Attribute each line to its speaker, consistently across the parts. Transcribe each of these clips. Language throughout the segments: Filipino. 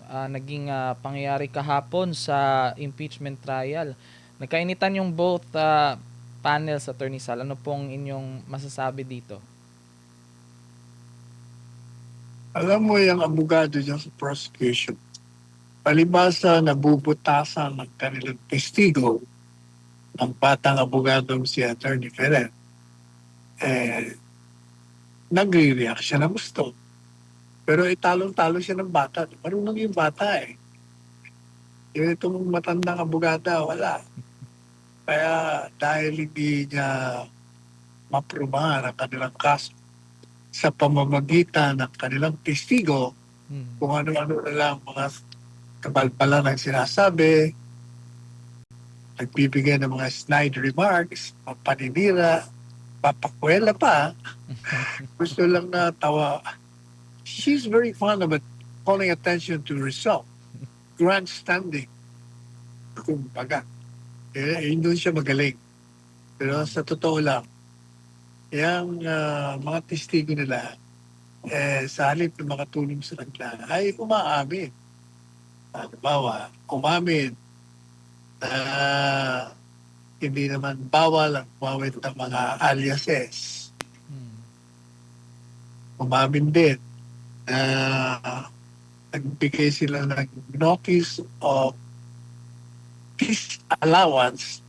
Speaker 1: naging pangyayari kahapon sa impeachment trial. Nagkainitan yung both panels, Attorney Sal. Ano pong inyong masasabi dito?
Speaker 2: Alam mo yung abogado dyan sa prosecution, palibasa nabubutasan ng kanilang testigo ng batang abogadong si Attorney Ferrer, nagre-react siya na gusto. Pero italong-talo siya ng bata. Marunong yung bata eh. Yung itong matandang abogada, wala. Kaya dahil hindi niya maprubahan ang kanilang kaso sa pamamagitan ng kanilang testigo, kung ano-ano na lang mga kabalpala ng sinasabi, nagbibigay ng mga snide remarks, paninira, papakwela pa. Gusto lang na tawa. She's very fond of it, calling attention to herself. Grandstanding. Kumbaga. Doon siya magaling. Pero sa totoo lang, yung mga testigo nila, sa halip na makatulong sa kanila, ay umaamin. Halimbawa, umamin na hindi naman bawal ang gumamit ng mga aliases. Umamin din na nagbigay sila ng notice of disallowance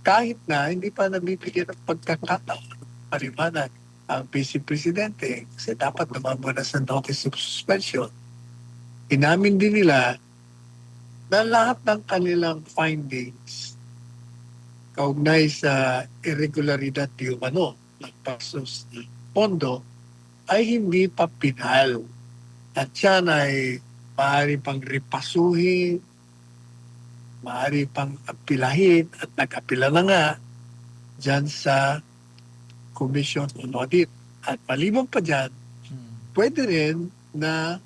Speaker 2: kahit na hindi pa nabibigyan ng pagkakataon paliwanag ang Vice Presidente kasi dapat naman muna sa notice of suspension. Inamin din nila na lahat ng kanilang findings kaugnay sa irregularidad di umano ng pasos ng pondo ay hindi pa pinal. At yan ay maaari pang ripasuhin, maaari pang apilahin at nag-apila na nga dyan sa Commission on Audit. At maliban pa dyan, pwede rin na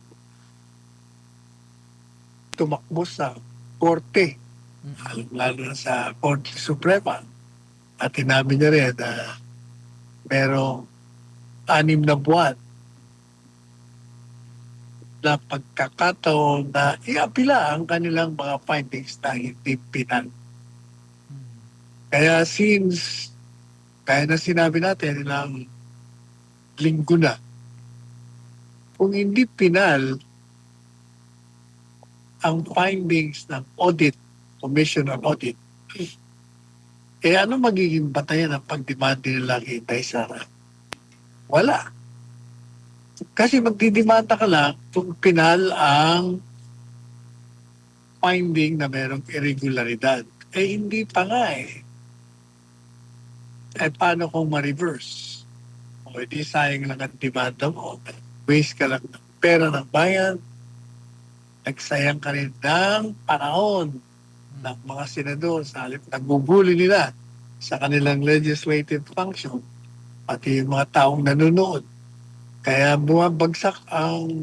Speaker 2: tumakbo sa korte, lalo na sa Korte Suprema. At inamin niya rin na merong 6 na buwan na pagkakataon na iapila ang kanilang mga findings na hindi pinal. Kaya since, kaya na sinabi natin ilang linggo na, kung hindi pinal ang findings ng audit, Commission on Audit, ano magiging batayan ng pagdemanda nila kay Inday Sara? Wala. Kasi magdidemanda ka lang kung pinal ang finding na merong irregularidad. Hindi pa nga eh. Paano kung ma-reverse? Di sayang lang ang demanda mo. Waste ka lang ng pera ng bayan. Nagsayang ka rin ng panahon ng mga senador sa halip nagbubuli nila sa kanilang legislative function. Pati yung mga taong nanonood. Kaya bumabagsak ang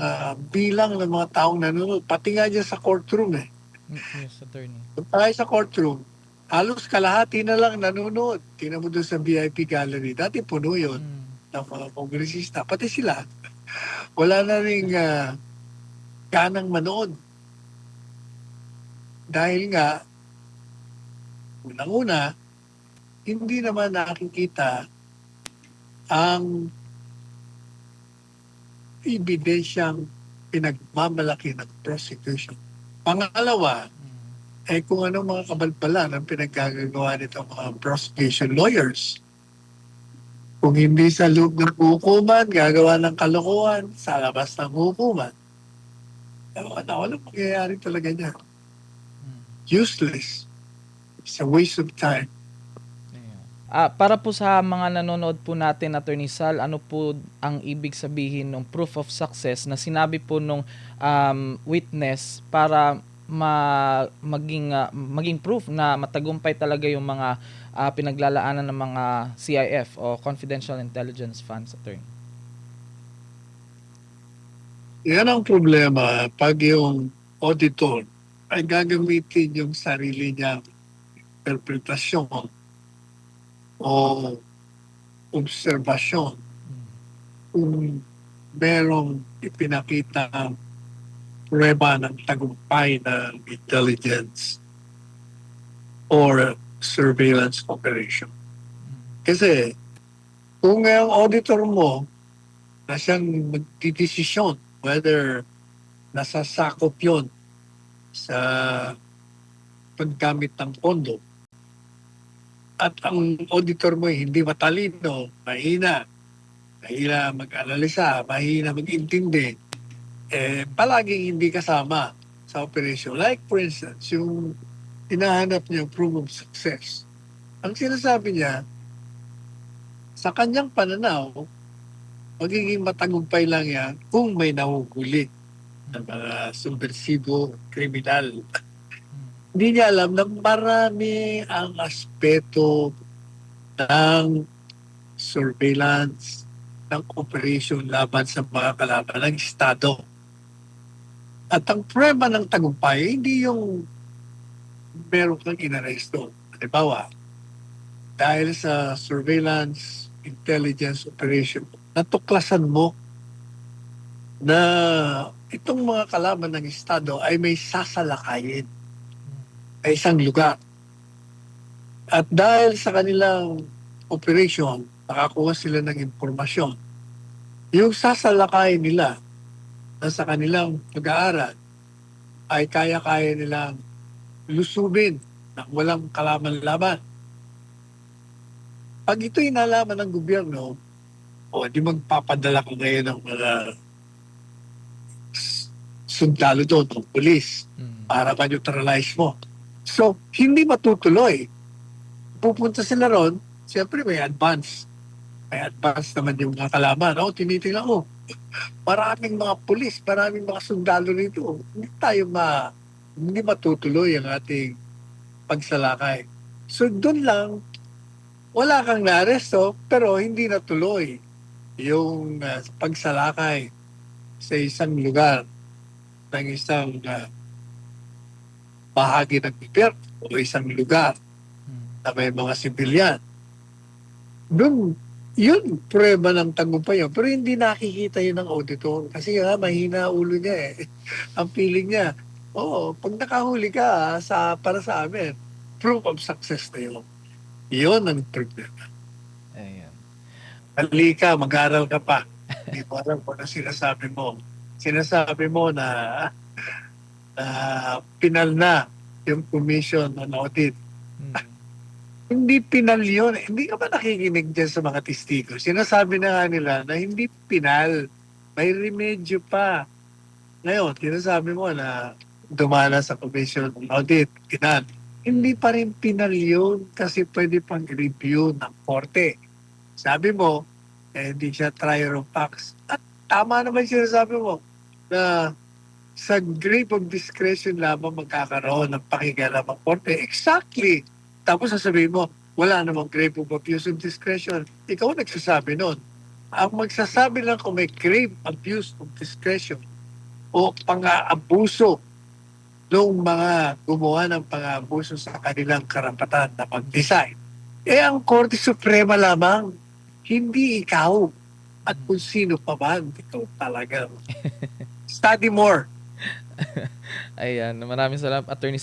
Speaker 2: bilang ng mga taong nanonood. Pati nga dyan sa courtroom eh.
Speaker 1: Yes, Attorney.
Speaker 2: Tayo sa courtroom, halos kalahati na lang nanonood. Tingnan mo doon sa VIP gallery. Dati puno yun ng mga kongresista. Pati sila. Wala na rin ganang manood. Dahil nga, unang-una, hindi naman nakikita ang ebidensyang pinagmamalaki ng prosecution. Pangalawa, kung ano mga kabalbalan ang pinaggagawa nitong mga prosecution lawyers. Kung hindi sa loob ng hukuman, gagawa ng kalokohan sa labas ng hukuman. Walang mangyayari talaga niya. Useless. It's a waste of time.
Speaker 1: Para po sa mga nanonood po natin, Attorney Sal, ano po ang ibig sabihin ng proof of success na sinabi po nung witness para maging proof na matagumpay talaga yung mga pinaglalaanan ng mga CIF o Confidential Intelligence Funds, Attorney?
Speaker 2: Yan ang problema pag yung auditor ay gagamitin yung sarili niyang interpretasyon o obserbasyon kung merong ipinakita pruweba ng tagumpay ng intelligence or surveillance operation. Kasi kung ang auditor mo na siyang magdidesisyon whether nasasakop yon sa paggamit ng pondo at ang auditor mo ay hindi matalino, mahina mag-analisa, mahina mag-intindi, palaging hindi kasama sa operation. Like for instance, yung hinahanap niya proof of success. Ang sinasabi niya, sa kanyang pananaw, magiging matagumpay lang yan kung may nahuhuli ng mga subversibo, kriminal. Hindi niya alam na marami ang aspeto ng surveillance, ng operation laban sa mga kalaban ng Estado. At ang prueba ng tagumpay, hindi yung meron kang inaresto. Halimbawa, dahil sa surveillance, intelligence operation, natuklasan mo na itong mga kalaban ng Estado ay may sasalakayin sa isang lugar. At dahil sa kanilang operation, nakakuha sila ng impormasyon. Yung sasalakayin nila na sa kanilang pag-aaral ay kaya-kaya nilang lusubin na walang kalaman-laban. Pag ito'y nalaman ng gobyerno, di magpapadala ko ngayon ng mga sundalo doon, ng pulis, para ma-neutralize mo. So, hindi matutuloy. Pupunta sila ron, siyempre may advance. May advance naman yung mga kalaban. Tinitingnan ko, maraming mga pulis, maraming mga sundalo rito. Hindi matutuloy ang ating pagsalakay. So, doon lang, wala kang naaresto, pero hindi natuloy yung pagsalakay sa isang lugar ng isang bahagi ng gobyerno o isang lugar na may mga sibilyan. Doon, yun, prueba ng tagumpay yun. Pero hindi nakikita yun ng auditor. Kasi mahina ulo niya eh. Ang feeling niya, pag nakahuli ka para sa amin, proof of success na yun. Yun ang problema.
Speaker 1: Ayan.
Speaker 2: Mali ka, mag-aral ka pa. Hindi mo alam kung ano sinasabi mo. Sinasabi mo na pinal na yung commission on audit. Hindi pinal yun. Hindi ka ba nakikinig dyan sa mga testigo? Sinasabi na nga nila na hindi pinal. May remedyo pa. Ngayon, sinasabi mo na dumana sa commission on audit. Pinal. Hindi pa rin pinal yun kasi pwede pang review ng korte. Sabi mo, hindi siya trier of facts. At tama naman sinasabi mo na sa grave of discretion lamang magkakaroon ng pakikialam ng korte. Exactly. Tapos sasabihin mo, wala namang grave of abuse of discretion. Ikaw nagsasabi nun. Ang magsasabi lang kung may grave abuse of discretion o pang-aabuso ng mga gumawa ng pang-aabuso sa kanilang karapatan na mag-decide. Ang Korte Suprema lamang, hindi ikaw at kung sino pa man. Ito talaga. Study more.
Speaker 1: Ayan, maraming salamat, Attorney